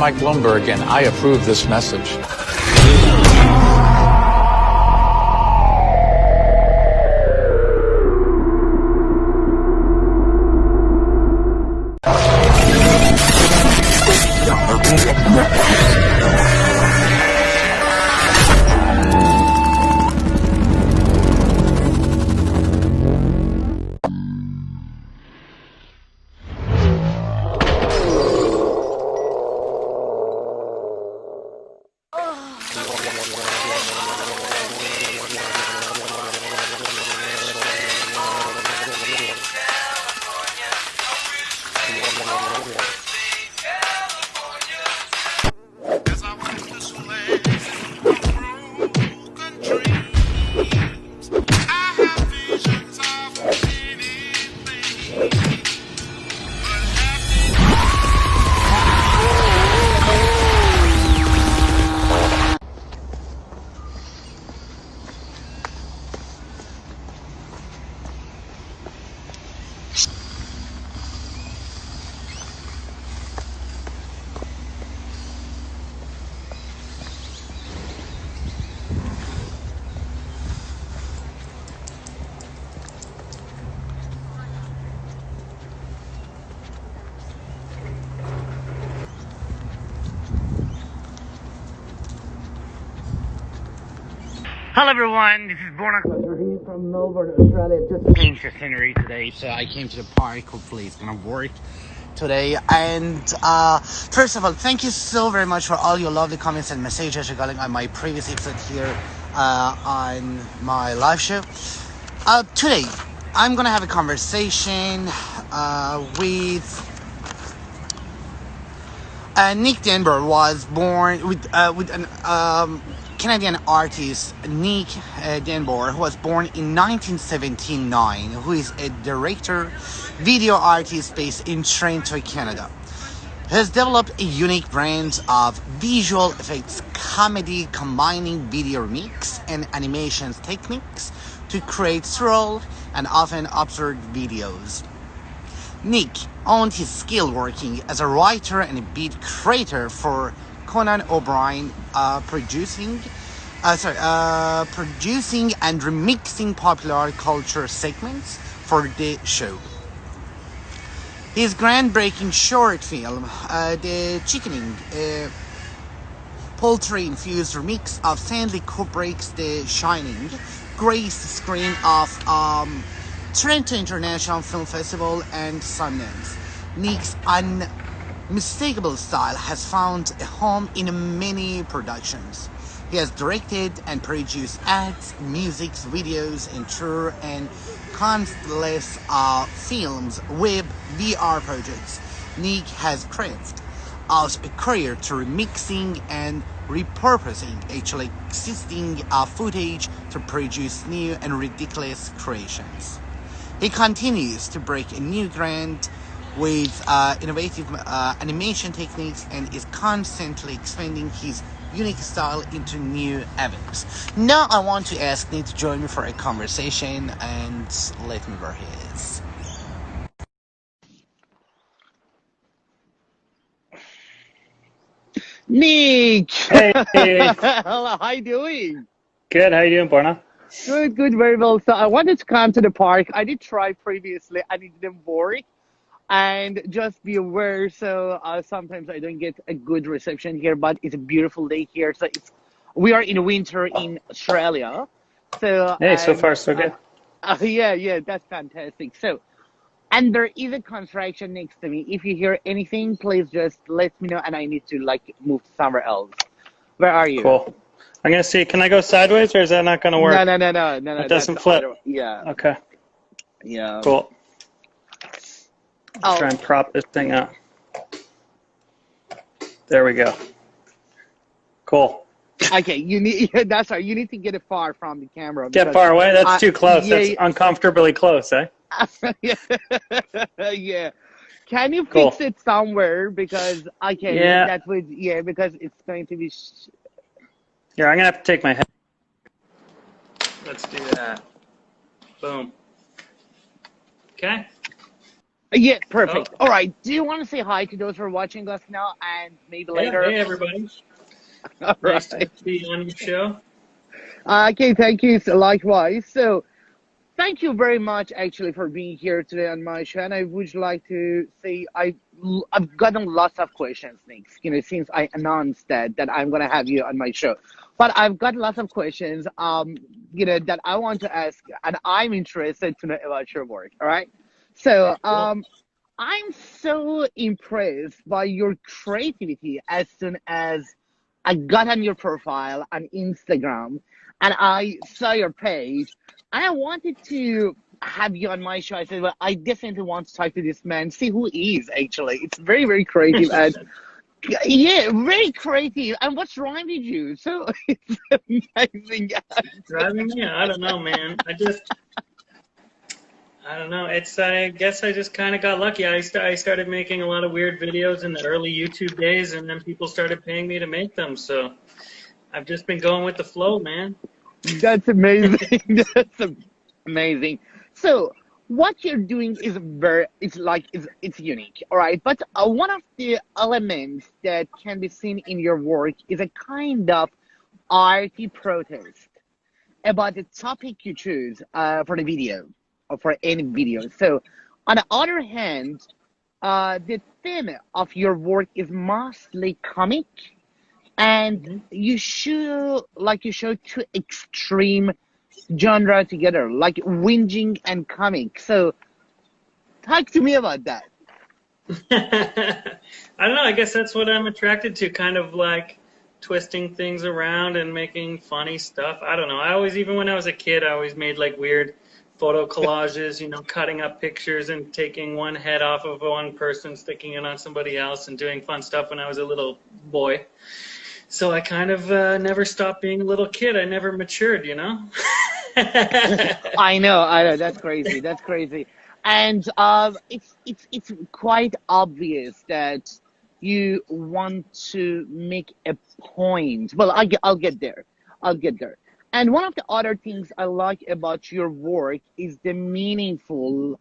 Mike Bloomberg, and I approve this message. Hello everyone, this is Borna Kazerani from Melbourne, Australia. Just changed the scenery today, so I came to the park. Hopefully it's gonna work today. And first of all, thank you so very much for all your lovely comments and messages regarding my previous episode here on my live show. Today, I'm gonna have a conversation with Nick DenBoer. Was born with an Canadian artist, Nick DenBoer, who was born in 1979, who is a director, video artist based in Toronto, Canada. He has developed a unique brand of visual effects comedy combining video remix and animation techniques to create surreal and often absurd videos. Nick owned his skill working as a writer and a beat creator for Conan O'Brien, producing and remixing popular culture segments for the show. His groundbreaking short film, The Chickening, a poultry-infused remix of Stanley Kubrick's The Shining, graced the screen of Toronto International Film Festival and Sundance. Nick's unmistakable style has found a home in many productions. He has directed and produced ads, music, videos, and tour and countless films, web, VR projects. Nick has crafted out a career to remixing and repurposing actually existing footage to produce new and ridiculous creations. He continues to break a new ground with innovative animation techniques and is constantly expanding his unique style into new avenues. Now I want to ask Nick to join me for a conversation, and let me where he is. Nick! Hey! Hello, how you doing? Good, how you doing, Borna? Good, very well. So I wanted to come to the park. I did try previously and it didn't work. And just be aware, so sometimes I don't get a good reception here, but it's a beautiful day here. So we are in winter in Australia. So hey, so far so good. Yeah, that's fantastic. So, and there is a construction next to me. If you hear anything, please just let me know, and I need to move somewhere else. Where are you? Cool. I'm gonna see. Can I go sideways, or is that not gonna work? No. It doesn't flip. Yeah. Okay. Yeah. Cool. Let's try and prop this thing up. There we go. Cool. Okay, that's right. You need to get it far from the camera. Get far away? That's too close. Yeah, that's uncomfortably close, eh? Yeah. Can you Cool. fix it somewhere? Because that would, because it's going to be. Here, I'm gonna have to take my head. Let's do that. Boom. Okay. Yeah, Oh, perfect. All right. Do you want to say hi to those who are watching us now and maybe yeah. later? Hey, everybody. All Nice to right. be on your show. Okay, thank you. So likewise. So thank you very much actually for being here today on my show. And I would like to say I've gotten lots of questions, Nick, since I announced that I'm gonna have you on my show. But I've got lots of questions that I want to ask and I'm interested to know about your work. All right. So Cool. I'm so impressed by your creativity as soon as I got on your profile on Instagram and I saw your page and I wanted to have you on my show. I said, well, I definitely want to talk to this man, see who he is actually. It's very, very creative and yeah, very creative. And what's wrong with you? So it's amazing. Driving me? I don't know, man. I don't know. I guess I just kind of got lucky. I started making a lot of weird videos in the early YouTube days, and then people started paying me to make them. So I've just been going with the flow, man. That's amazing. That's amazing. So what you're doing is it's unique, all right? But one of the elements that can be seen in your work is a kind of arty protest about the topic you choose for the video or for any video. So on the other hand, the theme of your work is mostly comic and Hmm. you show two extreme genre together, like whinging and comic. So talk to me about that. I don't know. I guess that's what I'm attracted to, kind of like twisting things around and making funny stuff. I don't know. Even when I was a kid, I always made like weird photo collages, cutting up pictures and taking one head off of one person, sticking it on somebody else, and doing fun stuff when I was a little boy. So I kind of never stopped being a little kid. I never matured, I know. That's crazy. That's crazy. And it's quite obvious that you want to make a point. Well, I'll get there. I'll get there. And one of the other things I like about your work is the meaningful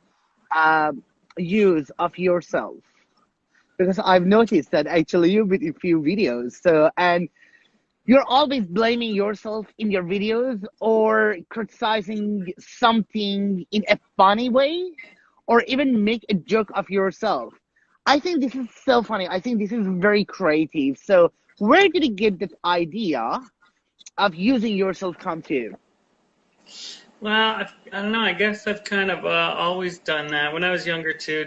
uh, use of yourself. Because I've noticed that actually you with a few videos. So and you're always blaming yourself in your videos or criticizing something in a funny way or even make a joke of yourself. I think this is so funny. I think this is very creative. So where did you get this idea of using yourself come to? Well, I don't know. I guess I've kind of always done that. When I was younger too,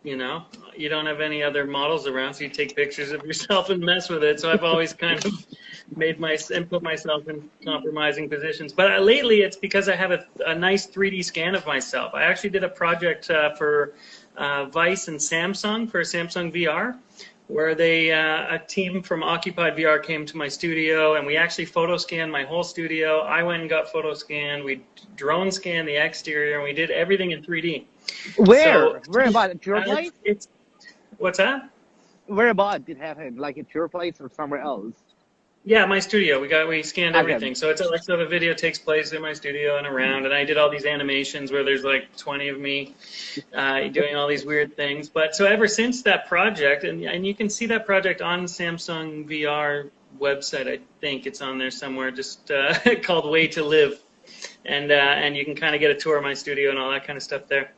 you don't have any other models around, so you take pictures of yourself and mess with it. So I've always kind of put myself in compromising positions. But lately, it's because I have a nice 3D scan of myself. I actually did a project for Vice and Samsung for Samsung VR, where a team from Occupied VR came to my studio, and we actually photo scanned my whole studio. I went and got photo scanned. We drone scanned the exterior, and we did everything in 3D. Where? So Where about at your place? it's what's that? Where about did it happen? Like at your place or somewhere else? Yeah, my studio. We scanned Okay. everything. So it's like, so the video takes place in my studio and around, and I did all these animations where there's like 20 of me doing all these weird things. But so ever since that project, and you can see that project on Samsung VR website. I think it's on there somewhere, just called Way to Live, and you can kind of get a tour of my studio and all that kind of stuff there.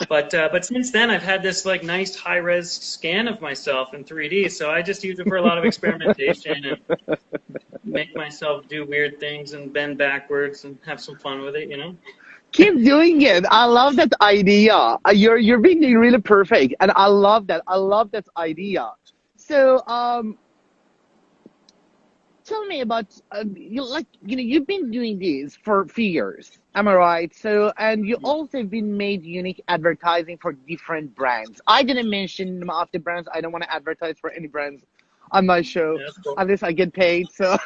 But since then, I've had this like nice high-res scan of myself in 3D, so I just use it for a lot of experimentation and make myself do weird things and bend backwards and have some fun with it, Keep doing it. I love that idea. You're being really perfect, and I love that. I love that idea. So tell me about you've been doing this for a few years. Am I right? So and you also have been made unique advertising for different brands. I didn't mention them of the brands. I don't want to advertise for any brands on my show Yeah, that's cool. unless I get paid. So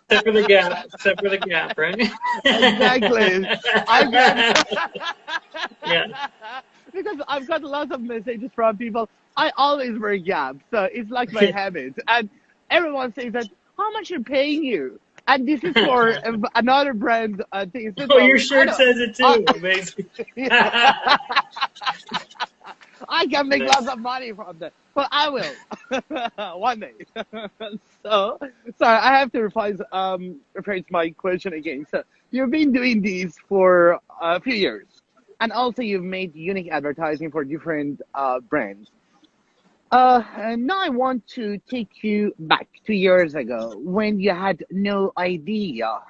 Except for the gap, right? exactly. Yeah. Because I've got lots of messages from people. I always wear Gap, so it's like my habit. And everyone says that, how much are paying you? And this is for another brand. Thing. Oh, your shirt says it too. Amazing. I can make lots of money from that, but I will one day. So, sorry, I have to rephrase my question again. So, you've been doing these for a few years, and also you've made unique advertising for different brands. And now I want to take you back 2 years ago when you had no idea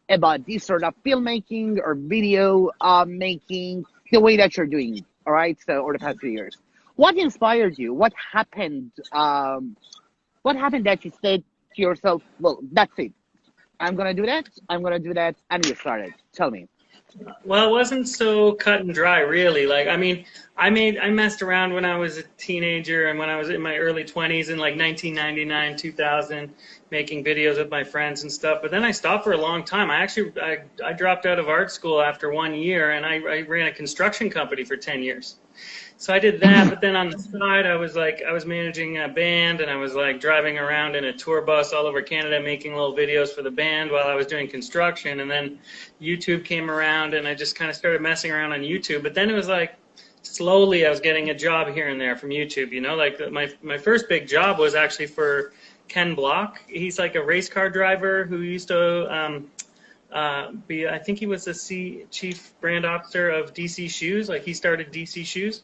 about this sort of filmmaking or video making the way that you're doing. All right, so over the past few years, what inspired you? What happened? What happened that you said to yourself, "Well, that's it. I'm gonna do that. I'm gonna do that," and you started. Tell me. Well, it wasn't so cut and dry, really. Like, I mean, I messed around when I was a teenager and when I was in my early 20s in like 1999, 2000, making videos with my friends and stuff. But then I stopped for a long time. I dropped out of art school after 1 year, and I ran a construction company for 10 years. So I did that, but then on the side, I was managing a band, and I was like driving around in a tour bus all over Canada, making little videos for the band while I was doing construction. And then YouTube came around, and I just kind of started messing around on YouTube. But then it was like slowly I was getting a job here and there from YouTube. You know, like my first big job was actually for Ken Block. He's like a race car driver who used to I think he was the chief brand officer of DC Shoes. Like, he started DC Shoes.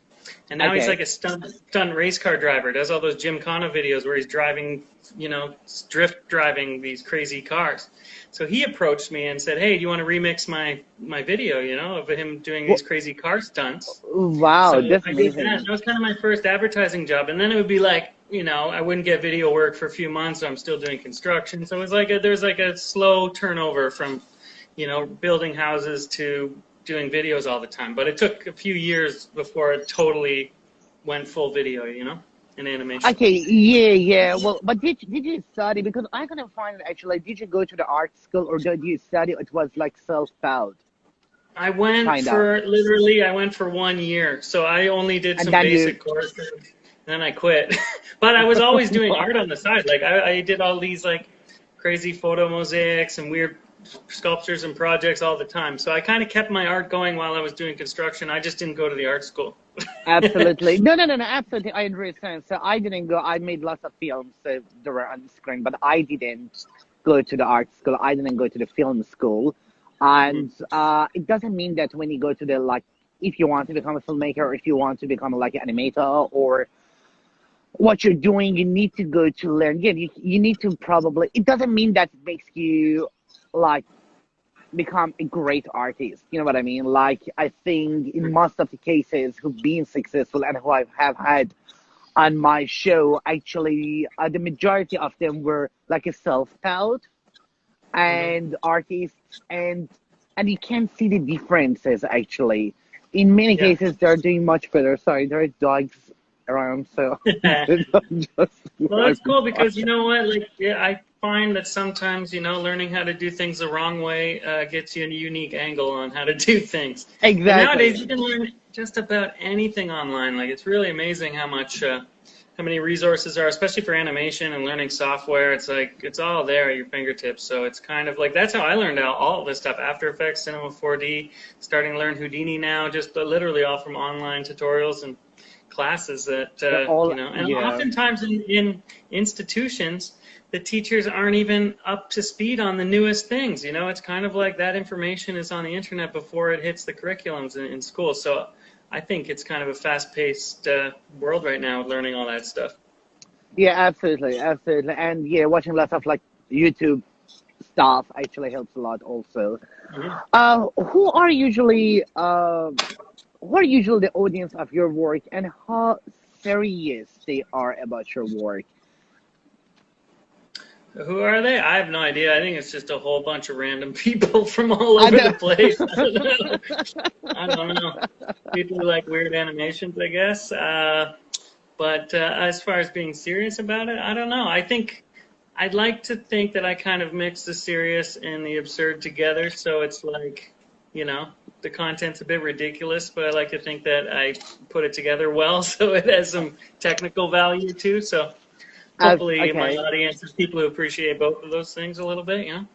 And now he's like a stunt race car driver. Does all those Gymkhana videos where he's driving, you know, drift driving these crazy cars. So he approached me and said, "Hey, do you want to remix my video, you know, of him doing these crazy car stunts?" Wow, so that's I amazing. did that. That was kind of my first advertising job. And then it would be like, you know, I wouldn't get video work for a few months, so I'm still doing construction. So it was like there's like a slow turnover from, you know, building houses to doing videos all the time. But it took a few years before it totally went full video, you know, in animation. Okay, yeah. Well, but did you study? Because I couldn't find it actually. Did you go to the art school or did you study? It was like self-taught. I went I went for 1 year. So I only did some basic courses, and then I quit. But I was always doing art on the side. Like, I did all these like crazy photo mosaics and weird sculptures and projects all the time. So I kind of kept my art going while I was doing construction. I just didn't go to the art school. Absolutely. No, absolutely. I understand. So I didn't go. I made lots of films that were on the screen, but I didn't go to the art school. I didn't go to the film school. And it doesn't mean that when you go to the, like, if you want to become a filmmaker or if you want to become like an animator or what you're doing, you need to go to learn. Yeah, you need to probably, it doesn't mean that it makes you like become a great artist. You know what I mean? Like, I think in most of the cases who've been successful and who I have had on my show, actually, the majority of them were like a self-taught and artists, and you can see the differences actually. In many cases, they're doing much better. Sorry, there are dogs around, so. Well, that's cool because, you know what, like, I find that sometimes, you know, learning how to do things the wrong way gets you a unique angle on how to do things. Exactly. And nowadays, you can learn just about anything online. Like, it's really amazing how many resources are, especially for animation and learning software. It's like, it's all there at your fingertips. So it's kind of like, that's how I learned all this stuff. After Effects, Cinema 4D, starting to learn Houdini now, just literally all from online tutorials and classes that, you know, and oftentimes in institutions, the teachers aren't even up to speed on the newest things. You know, it's kind of like that information is on the internet before it hits the curriculums in school. So I think it's kind of a fast-paced world right now, learning all that stuff. Yeah, absolutely. And yeah, watching lots of like YouTube stuff actually helps a lot also. Who are usually the audience of your work, and how serious they are about your work? Who are they? I have no idea. I think it's just a whole bunch of random people from all over the place. I don't know. People who like weird animations, I guess. But as far as being serious about it, I don't know. I'd like to think that I kind of mix the serious and the absurd together. So it's like, you know, the content's a bit ridiculous, but I like to think that I put it together well, so it has some technical value too. So hopefully my audience is people who appreciate both of those things a little bit, you know?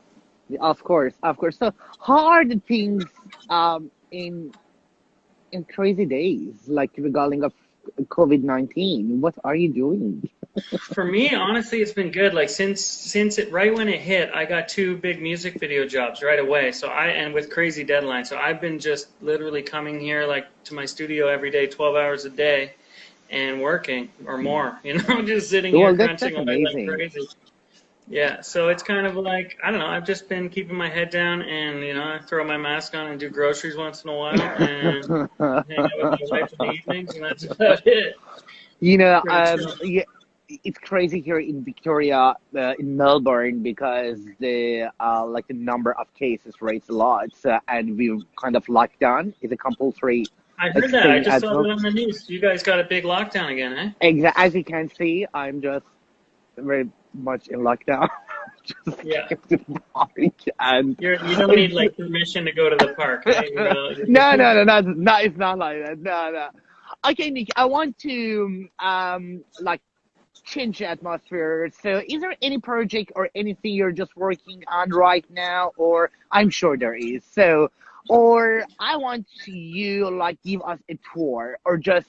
Of course, of course. So, how are the things in crazy days, like regarding of COVID-19? What are you doing? For me, honestly, it's been good. Like since it right when it hit, I got 2 big music video jobs right away. So and with crazy deadlines. So I've been just literally coming here like to my studio every day, 12 hours a day, and working or more. You know, just sitting here Well, that's crunching away like amazing. crazy. Yeah, so it's kind of like, I don't know, I've just been keeping my head down and, you know, I throw my mask on and do groceries once in a while and hang out with my wife in the evenings, and that's about it. You know, Pretty chill. yeah, it's crazy here in Victoria, in Melbourne, because the like the number of cases raised a lot, and we kind of locked down. It's a compulsory I like heard that. I staying just at saw home. that on the news. You guys got a big lockdown again, eh? As you can see, I'm just very much in lockdown. Just Yeah. came to the park, and You don't need, it's like, permission to go to the park, right? no, it's not like that. No. Okay, Nick, I want to like change the atmosphere. So, is there any project or anything you're just working on right now, or I'm sure there is. So, or I want you like give us a tour, or just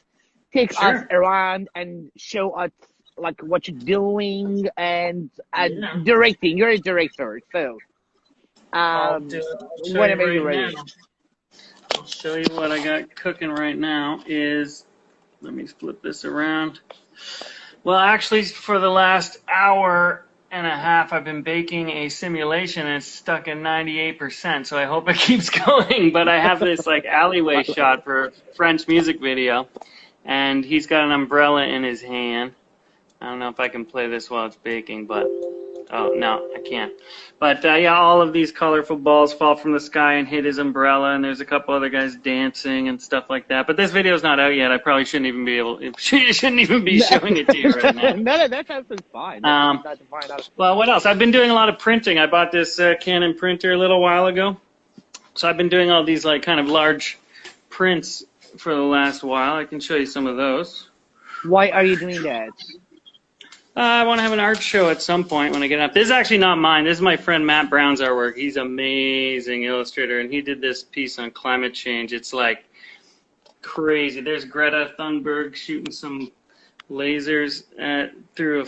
take us Sure. around and show us like what you're doing and Yeah. directing. You're a director, so I'll do it. I'll show you whenever you're right now. ready. I'll show you what I got cooking right now is, let me flip this around. Well, actually, for the last hour and a half, I've been baking a simulation, and it's stuck at 98%, so I hope it keeps going. But I have this like alleyway shot for a French music video, and he's got an umbrella in his hand. I don't know if I can play this while it's baking, but oh no, I can't. But yeah, all of these colorful balls fall from the sky and hit his umbrella, and there's a couple other guys dancing and stuff like that. But this video's not out yet. I probably shouldn't even be shouldn't even be showing it to you right now. No, that's absolutely fine. That's fine. Well, what else? I've been doing a lot of printing. I bought this Canon printer a little while ago, so I've been doing all these like kind of large prints for the last while. I can show you some of those. Why are you doing that? I want to have an art show at some point when I get up. This is actually not mine. This is my friend Matt Brown's artwork. He's an amazing illustrator, and he did this piece on climate change. It's like crazy. There's Greta Thunberg shooting some lasers through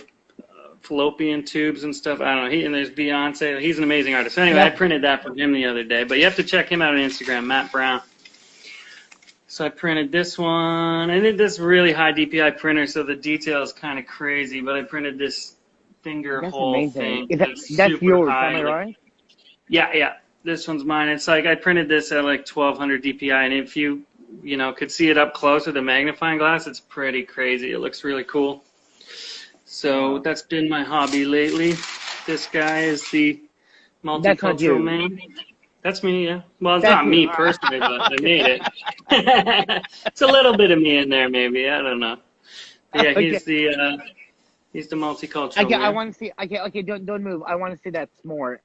fallopian tubes and stuff. I don't know. And there's Beyonce. He's an amazing artist. So anyway, I printed that from him the other day. But you have to check him out on Instagram, Matt Brown. So I printed this one. I did this really high DPI printer, so the detail is kind of crazy. But I printed this finger That's hole amazing. thing. That's super yours, high. am I right? Yeah. This one's mine. It's like I printed this at like 1200 DPI, and if you could see it up close with a magnifying glass, it's pretty crazy. It looks really cool. So that's been my hobby lately. This guy is the That's not you. multicultural man. That's me, yeah. Well, it's That's not me personally, but I made it. It's a little bit of me in there, maybe. I don't know. But yeah, Okay. he's the multicultural Okay, man. I want to see. Okay, don't move. I want to see that more.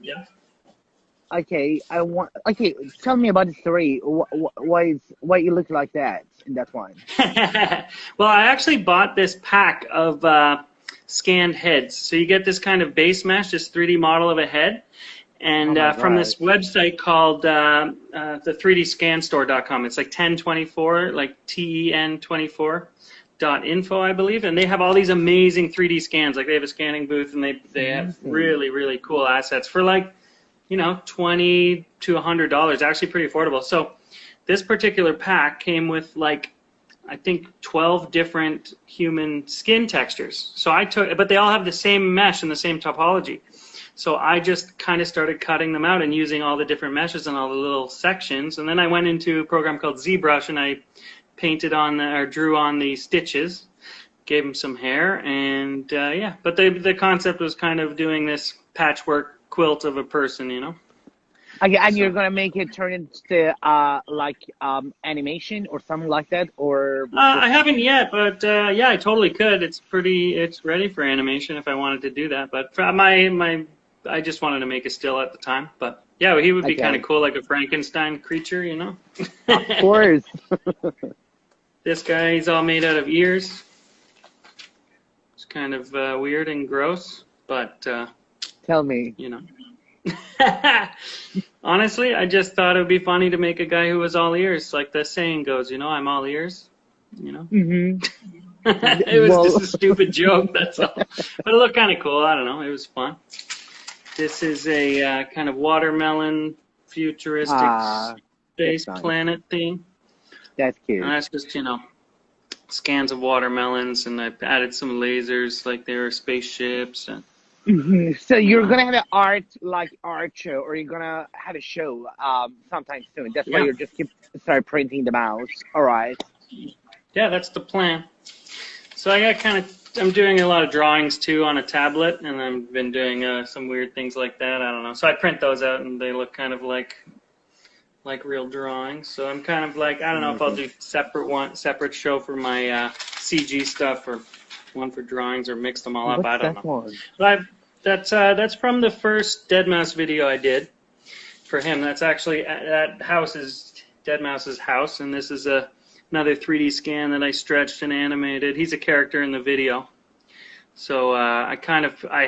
Yeah. Okay, Okay, tell me about the story. Why you look like that in that one? Well, I actually bought this pack of scanned heads. So you get this kind of base mesh, this 3D model of a head. And Oh my from this God. website called the 3dscanstore.com. It's like 1024, like TEN24.info, I believe. And they have all these amazing 3D scans. Like they have a scanning booth, and they have really, really cool assets for like, $20 to $100. Actually pretty affordable. So this particular pack came with like, I think 12 different human skin textures. So but they all have the same mesh and the same topology. So I just kind of started cutting them out and using all the different meshes and all the little sections. And then I went into a program called ZBrush, and I drew on the stitches, gave them some hair, and yeah. But the concept was kind of doing this patchwork quilt of a person, Okay, and you're gonna make it turn into like animation or something like that, or I haven't yet, but yeah, I totally could. It's ready for animation if I wanted to do that. But for I just wanted to make a still at the time. But yeah, he would be kind of cool, like a Frankenstein creature, Of course. This guy, he's all made out of ears. It's kind of weird and gross, but Tell me. Honestly, I just thought it would be funny to make a guy who was all ears, like the saying goes, you know, I'm all ears, you know? It was just a stupid joke, that's all. But it looked kind of cool, I don't know, it was fun. This is a kind of watermelon futuristic space planet thing. That's cute. And that's just, you know, scans of watermelons, and I've added some lasers like they were spaceships. And So you're gonna have an art show, or you're gonna have a show sometime soon. That's why you're just start printing them out. All right. Yeah, that's the plan. So I got I'm doing a lot of drawings too on a tablet, and I've been doing some weird things like that. I don't know. So I print those out, and they look kind of like real drawings. So I'm kind of like, I don't know if I'll do separate show for my CG stuff, or one for drawings, or mix them all up. I don't know. But that's from the first Dead Mouse video I did for him. That's actually, that house is Dead Mouse's house, and this is another 3D scan that I stretched and animated. He's a character in the video. So I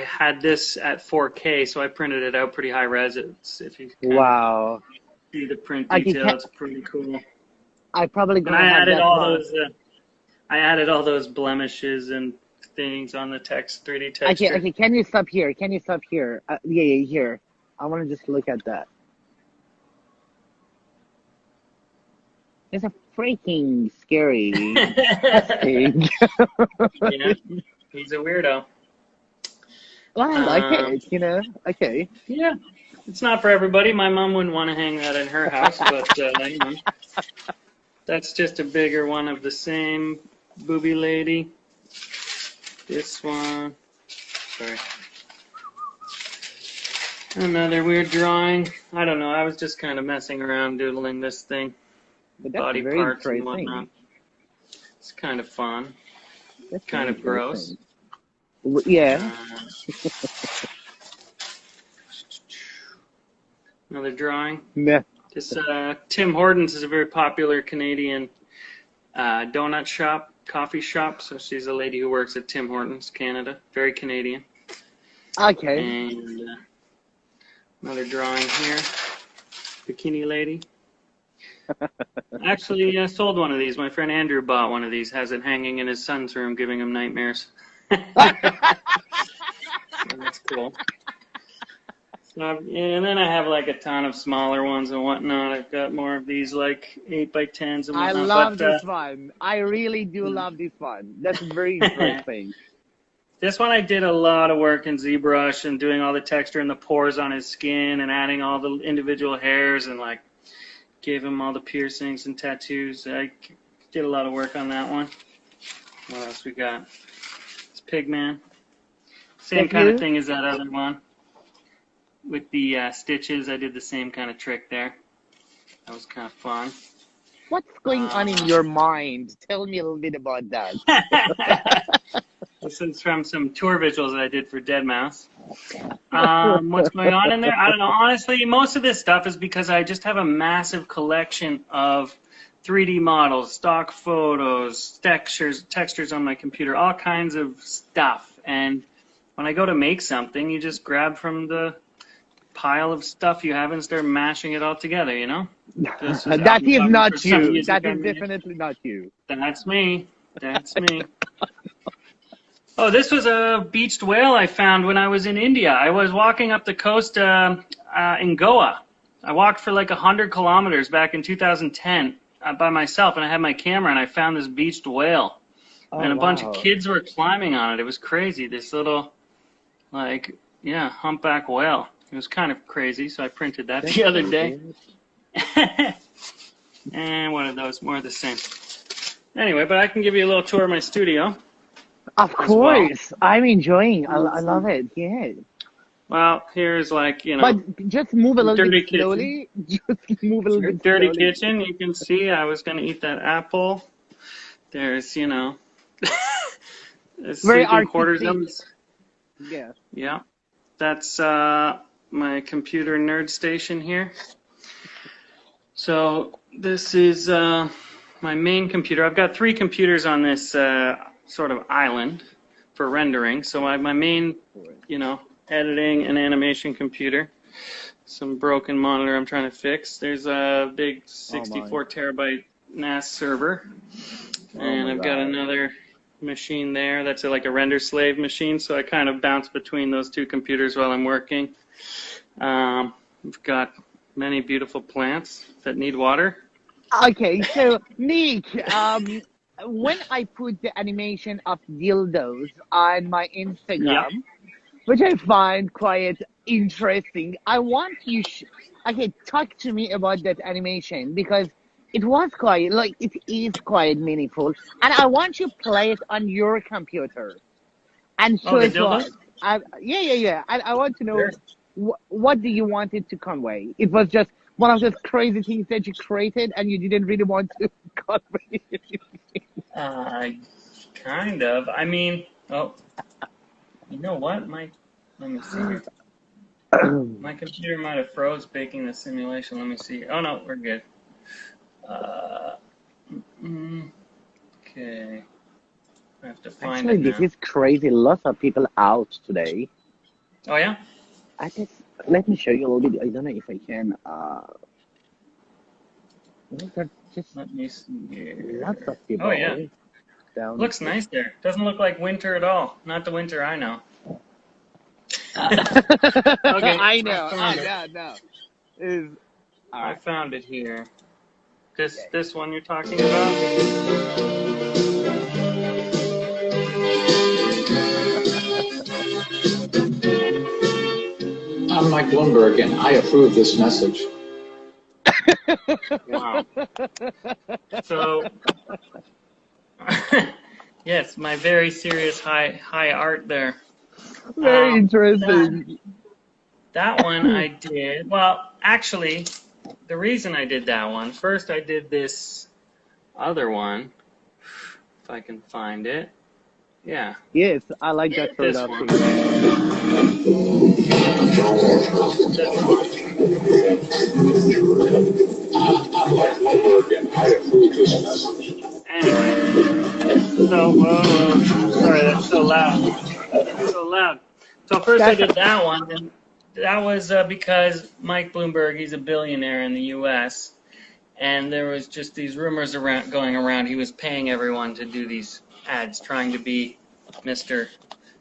had this at 4K, so I printed it out pretty high res. If you wow. See the print detail, it's pretty cool. I probably gonna and I have added that all one. those. I added all those blemishes and things on the 3D texture. Okay. Can you stop here? Yeah, here. I want to just look at that. It's a freaking scary thing. Yeah, he's a weirdo. Well, I like it, you know. Okay. Yeah, it's not for everybody. My mom wouldn't want to hang that in her house, but you know, that's just a bigger one of the same booby lady. This one, sorry. Another weird drawing. I don't know. I was just kind of messing around doodling this thing. But that's Body very parts and interesting. whatnot. It's kind of fun. That's Kind of gross. Yeah. Another drawing. Yeah. This Tim Hortons is a very popular Canadian donut shop, coffee shop. So she's a lady who works at Tim Hortons, Canada. Very Canadian. Okay. And another drawing here. Bikini lady. Actually, I sold one of these. My friend Andrew bought one of these. Has it hanging in his son's room, giving him nightmares. So that's cool. So, and then I have like a ton of smaller ones and whatnot. I've got more of these like 8x10s and whatnot. I love this one. I really do love this one. That's very interesting. This one I did a lot of work in ZBrush and doing all the texture and the pores on his skin and adding all the individual hairs and like gave him all the piercings and tattoos. I did a lot of work on that one. What else we got? It's Pigman. Same kind of thing as that other one. With the stitches, I did the same kind of trick there. That was kind of fun. What's going on in your mind? Tell me a little bit about that. This is from some tour visuals that I did for Dead Mouse. What's going on in there? I don't know. Honestly, most of this stuff is because I just have a massive collection of 3D models, stock photos, textures on my computer, all kinds of stuff. And when I go to make something, you just grab from the pile of stuff you have and start mashing it all together, you know? That is not you. That is definitely not you. That's me. That's me. Oh, this was a beached whale I found when I was in India. I was walking up the coast in Goa. I walked for like 100 kilometers back in 2010 by myself, and I had my camera, and I found this beached whale. And a bunch of kids were climbing on it. It was crazy. This little, like, yeah, humpback whale. It was kind of crazy, so I printed that the other day. And one of those, more of the same. Anyway, but I can give you a little tour of my studio. Of course. Well. I'm enjoying. I love it. Yeah. Well, here's like, you know. But just move a little bit slowly. Just move a little bit dirty slowly. Kitchen. You can see I was going to eat that apple. There's, you know. Very quarters. Yeah. Yeah. That's my computer nerd station here. So this is my main computer. I've got 3 computers on this sort of island for rendering. So my main, you know, editing and animation computer. some broken monitor I'm trying to fix. There's a big Oh 64 terabyte NAS server, and my I've got God. another machine there that's like a render slave machine, so I kind of bounce between those two computers while I'm working. We've got many beautiful plants that need water. Okay, so Nick, when I put the animation of dildos on my Yep. Instagram, which I find quite interesting, I want you, okay, talk to me about that animation because it was quite, like, it is quite meaningful, and I want you to play it on your computer and Oh, show the us what. dildos? Yeah. I want to know Sure. what do you want it to convey. It was just one of those crazy things that you created and you didn't really want to convey anything. Kind of. I mean, oh, you know what? Let me see here. My computer might have froze baking the simulation. Let me see. Oh no, we're good. Okay. I have to find Actually, it this now. is crazy. Lots of people out today. Oh yeah? I just let me show you a little bit. I don't know if I can. There's just Let me see here. lots of people Oh yeah. down. Looks nice there. Doesn't look like winter at all. Not the winter I know. Okay. I know. I found it. No. Is all I right. found it here. This one you're talking about? I'm Mike Bloomberg, and I approve this message. Wow. So, yes, my very serious high art there. Very interesting. That one I did. Well, actually, the reason I did that one, first I did this other one, if I can find it. Yeah. Yes, I like that shirt This up one. Anyway, sorry, that's so loud. So loud. So first I did that one, and that was because Mike Bloomberg, he's a billionaire in the U.S., and there was just these rumors going around. He was paying everyone to do these ads, trying to be Mr.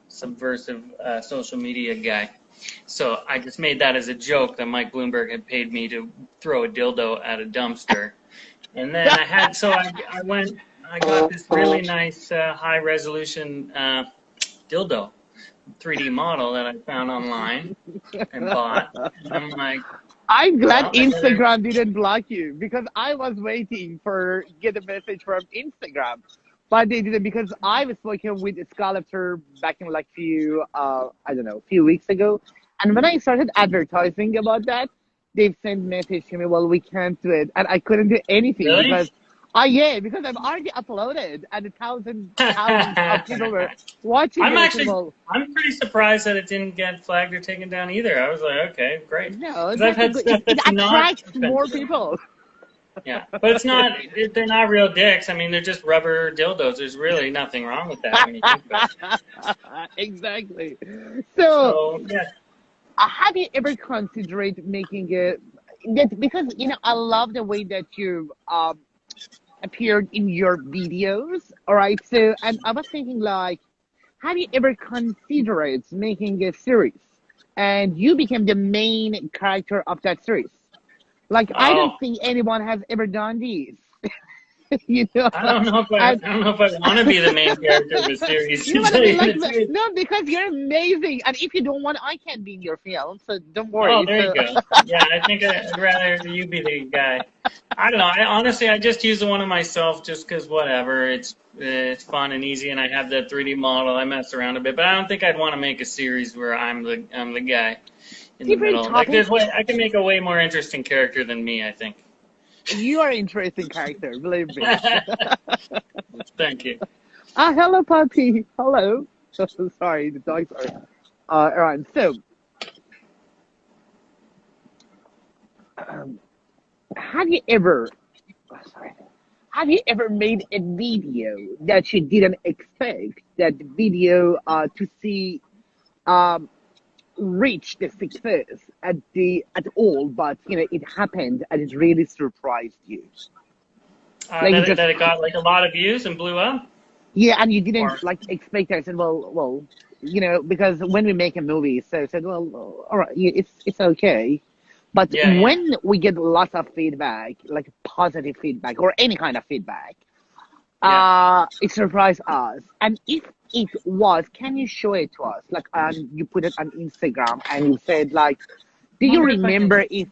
Subversive social media guy. So I just made that as a joke that Mike Bloomberg had paid me to throw a dildo at a dumpster. And then I got this really nice high resolution dildo 3D model that I found online and bought. And I'm like, I'm glad well, Instagram didn't block you because I was waiting for get a message from Instagram, but they didn't because I was working with a sculptor back in like few weeks ago, and when I started advertising about that, they sent message to me, well, we can't do it, and I couldn't do anything really? because because I've already uploaded and thousands of people were watching it. Well, I'm pretty surprised that it didn't get flagged or taken down either. I was like, okay, great. no, Because I've had stuff it that's not attracts more people. Yeah, but it's not. They're not real dicks. I mean, they're just rubber dildos. There's really nothing wrong with that when you think about it. Exactly. So yeah. Have you ever considered making because I love the way that you appeared in your videos. All right, so and I was thinking like, have you ever considered making a series, and you became the main character of that series? Like I Oh, don't think anyone has ever done these. I don't know if I want to be the main character of a series. You To want tell to be you like the truth. no, because you're amazing, and if you don't want, I can be in your film, so don't worry. Oh, there you go. Yeah, I think I'd rather you be the guy. I don't know. I just use the one of myself just because whatever. It's fun and easy, and I have that 3D model. I mess around a bit, but I don't think I'd want to make a series where I'm the guy in the middle. Like I can make a way more interesting character than me, I think. You are an interesting character, believe me. Thank you. Hello, puppy. Hello. Sorry, the dogs are around. So, have you ever made a video that you didn't expect that video to see reach the success at all, but it happened and it really surprised you. Like that it got like a lot of views and blew up. Yeah, and you didn't Or, like expect it. I said, well, because when we make a movie, so I said, well, all right, it's okay. But yeah. when we get lots of feedback, like positive feedback or any kind of feedback, it surprised us. And if it was, can you show it to us? Like, you put it on Instagram and you said, like, do you remember if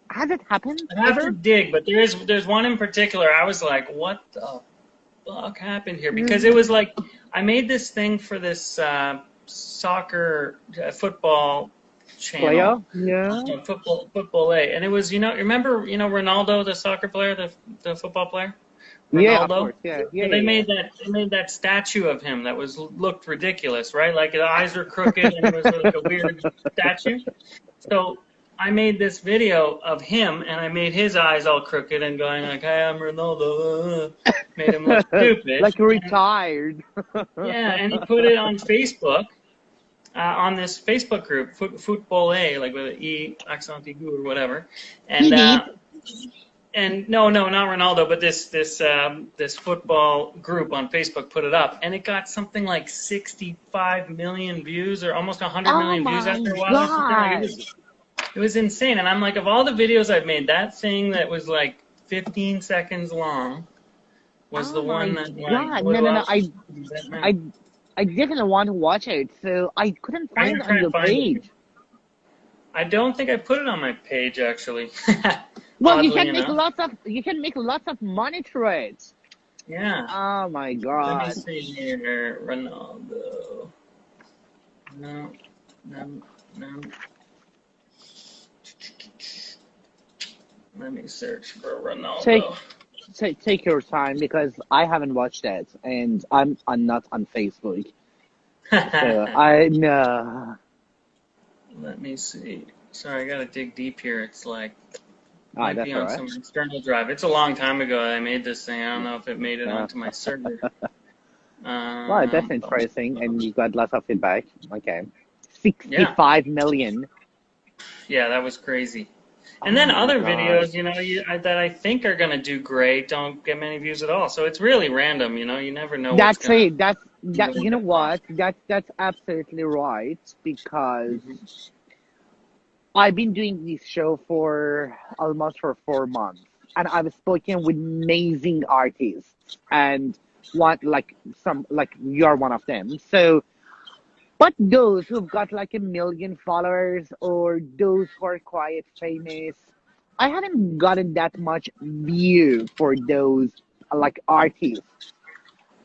has it happened? I have to dig, but there's one in particular. I was like, what the fuck happened here? Because it was like I made this thing for this soccer football channel. Football A, and it was remember Ronaldo, the soccer player, the football player. Ronaldo? Yeah, of course. Yeah. They made that statue of him that looked ridiculous, right? Like the eyes were crooked and it was like a weird statue. So I made this video of him and I made his eyes all crooked and going like, "Hey, I'm Ronaldo." Made him look stupid. Like retired. Yeah, and he put it on Facebook. On this Facebook group, Football A, like with an E accent aigu or whatever, and no, not Ronaldo, but this football group on Facebook put it up, and it got something like 65 million views or almost 100 million views after a while. Or something. Like it was insane, and I'm like, of all the videos I've made, that thing that was like 15 seconds long was the one that like, no, I didn't want to watch it, so I couldn't find it on your page. I don't think I put it on my page actually. Well, you can make lots of money through it. Yeah. Oh my God. Let me see here, Ronaldo. No. Let me search for Ronaldo. Take your time because I haven't watched it and I'm not on Facebook. So I know. Let me see. Sorry, I gotta dig deep here. It's like that's might be on some external drive. It's a long time ago I made this thing. I don't know if it made it onto my server. Well, that's interesting, and you got lots of feedback. Okay, 65 million. Yeah, that was crazy. And then other videos, that I think are gonna do great don't get many views at all. So it's really random, you never know. That's it. You know what? That's absolutely right because I've been doing this show for almost 4 months, and I've spoken with amazing artists, and you're one of them. So. But those who've got like 1 million followers or those who are quite famous, I haven't gotten that much view for those like artists.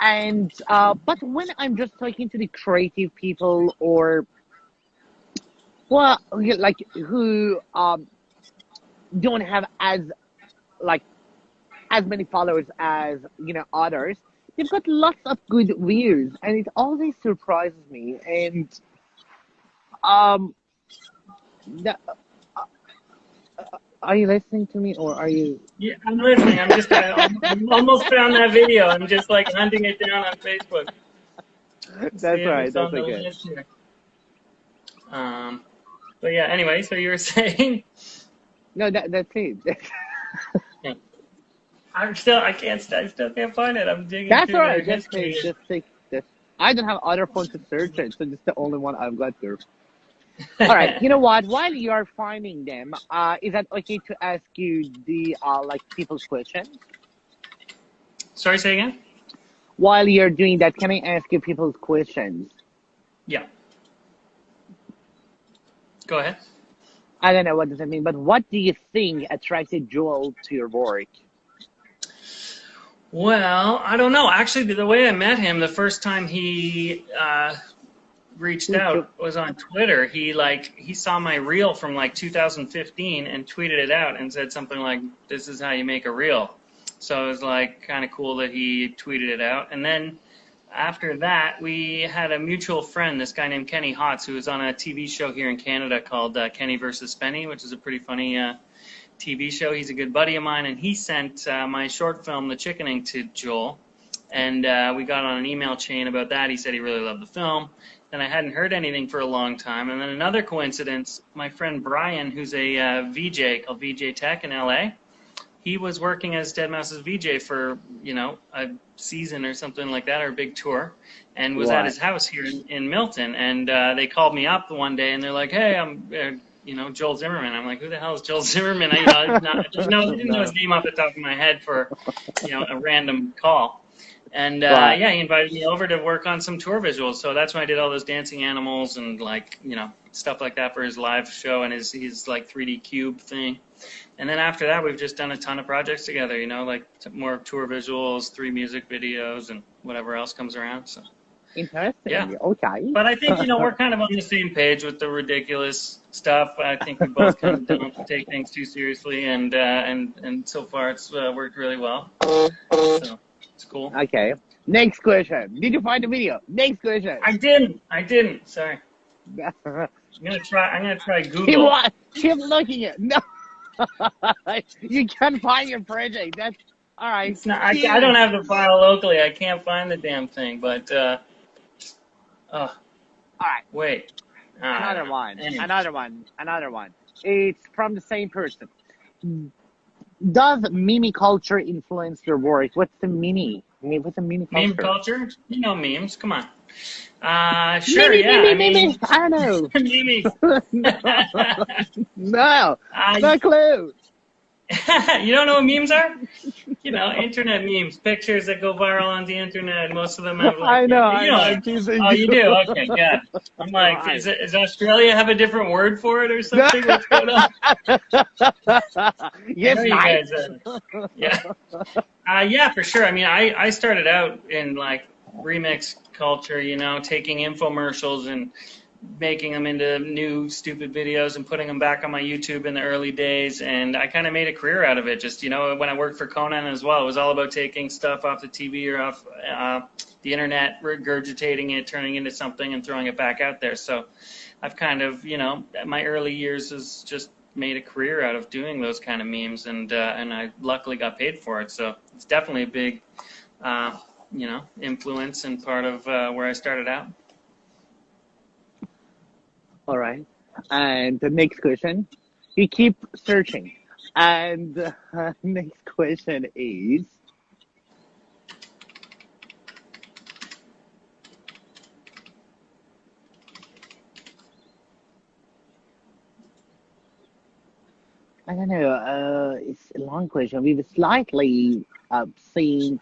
And but when I'm just talking to the creative people or like who don't have as many followers as others. They've got lots of good views, and it always surprises me. And are you listening to me, or are you? Yeah, I'm listening. I'm just I almost found that video. I'm just like hunting it down on Facebook. That's right. That's okay. But yeah. Anyway, so you were saying? No, that's it. I still can't find it. I'm digging. That's through all right. Just take this. I don't have other phones to search it, so this is the only one I've got here. All right. You know what? While you're finding them, is that okay to ask you the people's questions? Sorry, say again. While you're doing that, can I ask you people's questions? Yeah. Go ahead. I don't know what does it mean, but what do you think attracted Joel to your work? Well, I don't know. Actually, the way I met him, the first time he reached out was on Twitter. He saw my reel from like 2015 and tweeted it out and said something like, "This is how you make a reel." So it was like kind of cool that he tweeted it out. And then after that, we had a mutual friend, this guy named Kenny Hotz, who was on a TV show here in Canada called Kenny versus Spenny, which is a pretty funny TV show. He's a good buddy of mine, and he sent my short film, The Chickening, to Joel, and we got on an email chain about that. He said he really loved the film, and I hadn't heard anything for a long time. And then another coincidence, my friend Brian, who's a VJ called VJ Tech in LA, he was working as deadmau5's VJ for, you know, a season or something like that, or a big tour, and was at his house here in Milton. And they called me up one day, and they're like, "Hey, I'm, you know, Joel Zimmerman." I'm like, "Who the hell is Joel Zimmerman?" I didn't know his name off the top of my head for, you know, a random call. And yeah, he invited me over to work on some tour visuals. So that's when I did all those dancing animals and, like, you know, stuff like that for his live show and his like 3D cube thing. And then after that, we've just done a ton of projects together, you know, like more tour visuals, 3 music videos, and whatever else comes around. So Interesting. yeah. Okay. But I think, you know, we're kind of on the same page with the ridiculous stuff. I think we both kind of don't take things too seriously, and so far it's worked really well. So it's cool. Okay. Next question. Did you find the video? Next question. I didn't. Sorry. I'm gonna try Google. Keep looking at no. You can't find your project. That's all right. It's not, I don't have the file locally. I can't find the damn thing. But all right. Wait. Another one. Another one. It's from the same person. Does meme culture influence your work? What's the meme? What's a meme culture? Meme culture? You know memes. Come on. Sure, yeah. Memes. I know. Memes. No, no clue. You don't know what memes are? You know, internet memes, pictures that go viral on the internet. Most of them have like, I know. Oh, you do? Okay, good. I'm like, does Australia have a different word for it or something? What's going on? Yes, you guys yeah. Yeah, for sure. I mean, I started out in like remix culture, you know, taking infomercials and making them into new stupid videos and putting them back on my YouTube in the early days, and I kind of made a career out of it. Just, you know, when I worked for Conan as well, it was all about taking stuff off the TV or off the internet, regurgitating it, turning it into something, and throwing it back out there. So I've kind of, you know, my early years has just made a career out of doing those kind of memes, and I luckily got paid for it. So it's definitely a big, you know, influence and part of where I started out. All right. And the next question, you keep searching. And next question is, I don't know, it's a long question. We've slightly seen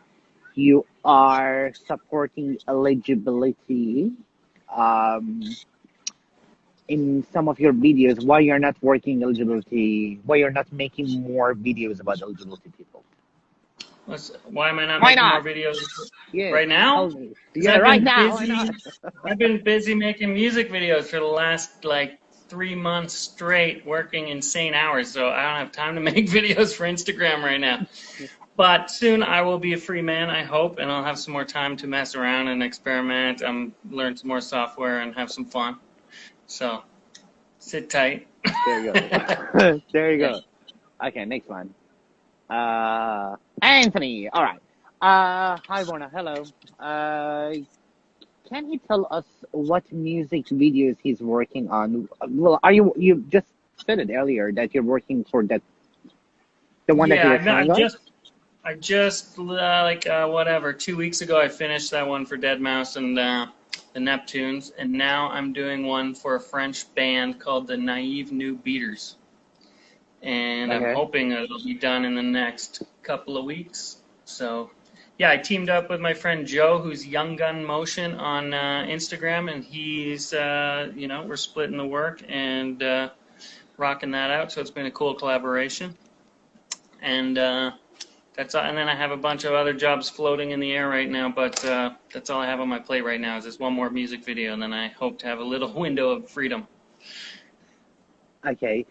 you are supporting eligibility in some of your videos. Why you're not working eligibility? Why you're not making more videos about eligibility people? Why am I not making more videos right now? Yeah, right now. I've been busy making music videos for the last like 3 months straight, working insane hours, so I don't have time to make videos for Instagram right now. But soon I will be a free man, I hope, and I'll have some more time to mess around and experiment, learn some more software and have some fun. So, sit tight. There you go. There you go. Okay, next one. Anthony. All right. Hi, Borna. Hello. Can he tell us what music videos he's working on? Well, you just said it earlier that you're working for the one that you're trying on? I just whatever, 2 weeks ago I finished that one for deadmau5 and the Neptunes, and now I'm doing one for a French band called the Naive New Beaters, and I'm hoping it'll be done in the next couple of weeks. So yeah, I teamed up with my friend Joe, who's Young Gun Motion on Instagram, and he's you know, we're splitting the work and rocking that out, so it's been a cool collaboration. And that's all. And then I have a bunch of other jobs floating in the air right now, but that's all I have on my plate right now is this one more music video, and then I hope to have a little window of freedom. Okay.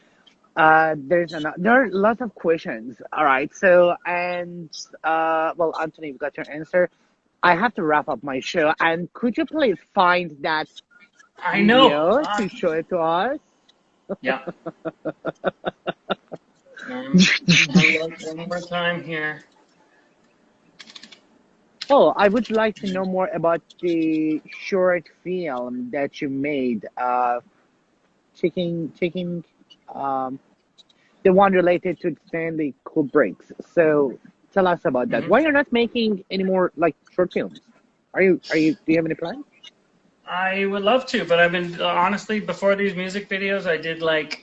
There are lots of questions. All right. So, and well, Anthony, we got your answer. I have to wrap up my show, and could you please find that video to show it to us? Yeah. One more time here. Oh, I would like to know more about the short film that you made. Taking um, the one related to Stanley Kubrick's. So tell us about that. Hmm. Why you're not making any more like short films? Do you have any plans? I would love to, but I've been honestly before these music videos, I did like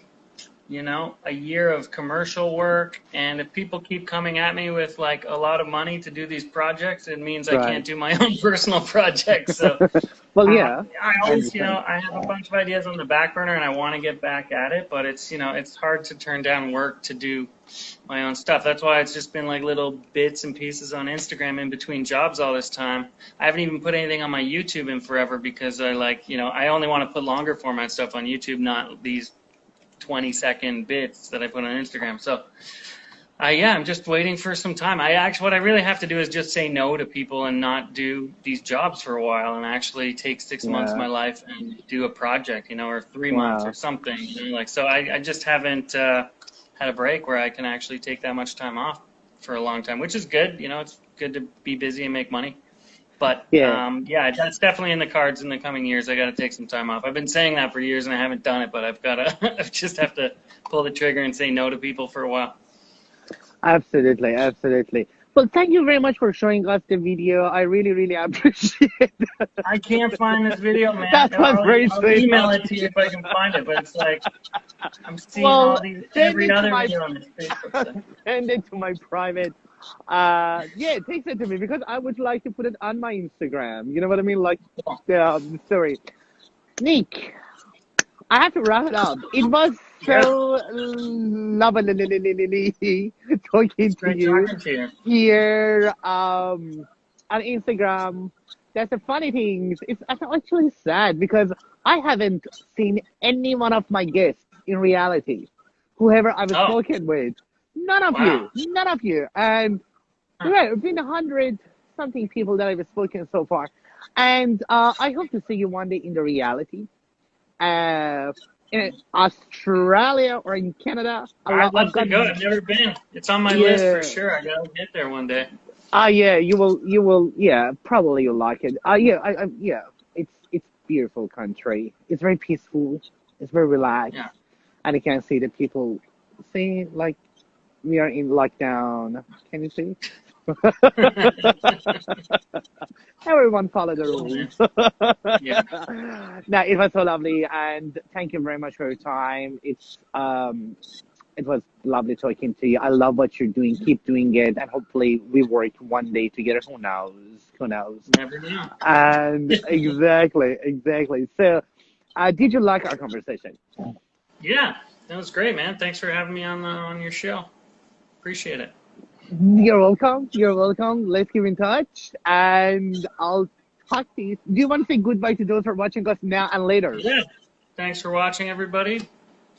a year of commercial work. And if people keep coming at me with like a lot of money to do these projects, it means I Right. can't do my own personal projects. So Well, yeah, I I always, understand. I have a bunch of ideas on the back burner and I want to get back at it, but it's hard to turn down work to do my own stuff. That's why it's just been like little bits and pieces on Instagram in between jobs all this time. I haven't even put anything on my YouTube in forever because I only want to put longer format stuff on YouTube, not these 20-second bits that I put on Instagram. So, yeah, I'm just waiting for some time. What I really have to do is just say no to people and not do these jobs for a while and actually take 6 months of Yeah. my life and do a project, or 3 months or Wow. something. So I just haven't had a break where I can actually take that much time off for a long time, which is good. It's good to be busy and make money. But Yeah. yeah, that's definitely in the cards in the coming years. I got to take some time off. I've been saying that for years and I haven't done it, but I've got to I just have to pull the trigger and say no to people for a while. Absolutely, absolutely. Well, thank you very much for showing us the video. I really, really appreciate it. I can't find this video, man. That was very I'll sweet. email it to you if I can find it. But it's like I'm seeing Well, all these send every it to other my video on this Facebook thing. send it to my private. Yeah, text it to me because I would like to put it on my Instagram. You know what I mean? Like the story. Nick, I have to wrap it up. It was Yeah, so lovely talking it's to great you talking to you. here on Instagram. That's the funny thing. It's actually sad because I haven't seen any one of my guests in reality, whoever I've Oh, spoken with. wow. None of you. And Huh. yeah, it's been 100 something people that I've spoken so far. And I hope to see you one day in the reality in Australia or in Canada. I'd I've love to got go. I've never been. It's on my list for yeah. sure. I gotta get there one day. Yeah, you will yeah, probably you'll like it. Yeah, yeah, it's beautiful country. It's very peaceful. It's very relaxed. Yeah. And you can see the people see like we are in lockdown. Can you see? Everyone follow the Cool, man. rules. Yeah. No, it was so lovely, and thank you very much for your time. It was lovely talking to you. I love what you're doing. Keep doing it, and hopefully we work one day together. Who knows? Who knows? Never knew. And exactly, exactly. So, did you like our conversation? Yeah, that was great, man. Thanks for having me on your show. Appreciate it. You're welcome. You're welcome. Let's keep in touch, and I'll talk to you. Do you want to say goodbye to those who are watching us now and later? Yeah. Thanks for watching, everybody.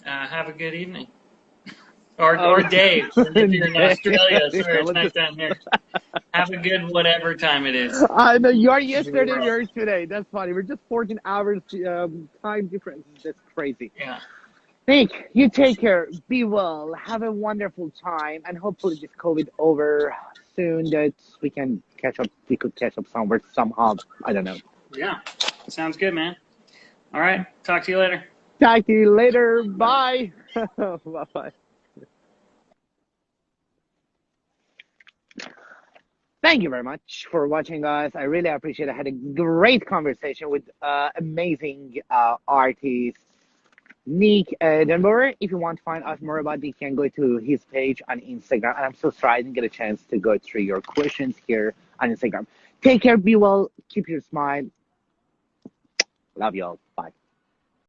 Have a good evening. Or Oh, day if you're in Australia. Sorry, it's let's nice down here. Have a good whatever time it is. I know you're in the yesterday, world. you're today. That's funny. We're just 14 hours time difference. That's crazy. Yeah. Nick, you take care. Be well. Have a wonderful time, and hopefully this COVID over soon. That we can catch up. We could catch up somewhere somehow. I don't know. Yeah. Sounds good, man. All right. Talk to you later. Talk to you later. Bye. Bye. Bye. Bye. Thank you very much for watching us. I really appreciate it. I had a great conversation with amazing artist Nick DenBoer. If you want to find out more about Nick, you can go to his page on Instagram. And I'm so sorry I didn't get a chance to go through your questions here on Instagram. Take care, be well, keep your smile. Love you all. Bye.